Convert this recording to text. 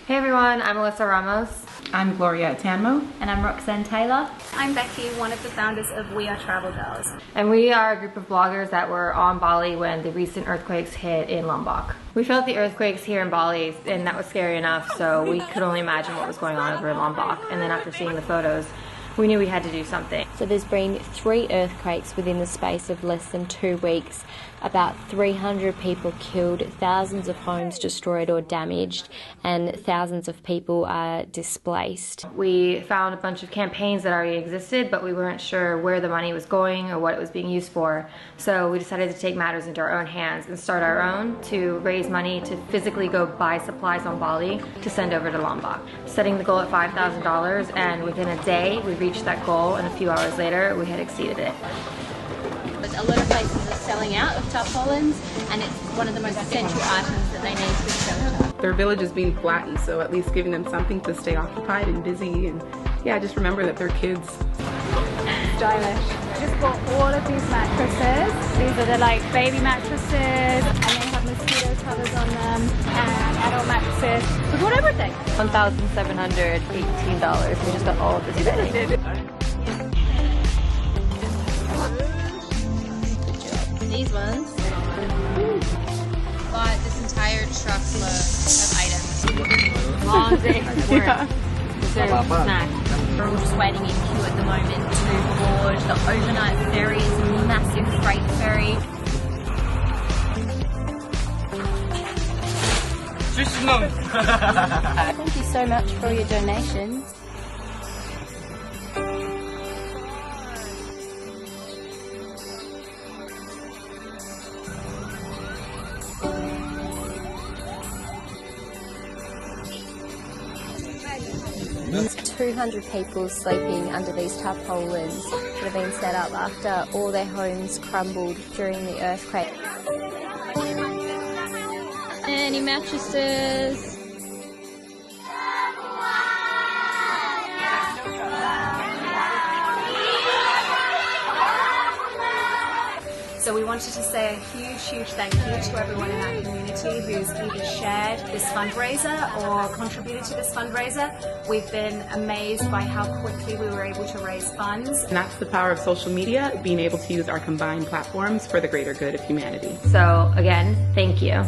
Hey everyone, I'm Alyssa Ramos. I'm Gloria Tanmo. And I'm Roxanne Taylor. I'm Becky, one of the founders of We Are Travel Girls. And we are a group of bloggers that were on Bali when the recent earthquakes hit in Lombok. We felt the earthquakes here in Bali, and that was scary enough, so we could only imagine what was going on over in Lombok. And then after seeing the photos, we knew we had to do something. So there's been 3 earthquakes within the space of less than 2 weeks. About 300 people killed, thousands of homes destroyed or damaged, and thousands of people are displaced. We found a bunch of campaigns that already existed, but we weren't sure where the money was going or what it was being used for. So we decided to take matters into our own hands and start our own to raise money to physically go buy supplies on Bali to send over to Lombok. Setting the goal at $5,000, and within a day we reached that goal, and a few hours later we had exceeded it. A lot of places are selling out of tarpaulins, and it's one of the most essential items that they need for shelter. Their village is being flattened, so at least giving them something to stay occupied and busy, and yeah, just remember that they're kids. Stylish. Just bought all of these mattresses. These are the like baby mattresses, and they have mosquito covers on them, and adult mattresses. We bought everything. $1,718. We just got all of this today. These ones bought this entire truckload of items. Long day work. Snack. We're just waiting in queue at the moment to board the overnight ferry. It's a massive freight ferry. Thank you so much for your donations. There's 200 people sleeping under these tarpaulins that have been set up after all their homes crumbled during the earthquake. Any mattresses? So we wanted to say a huge thank you to everyone in our community who's either shared this fundraiser or contributed to this fundraiser. We've been amazed by how quickly we were able to raise funds. And that's the power of social media, being able to use our combined platforms for the greater good of humanity. So again, thank you.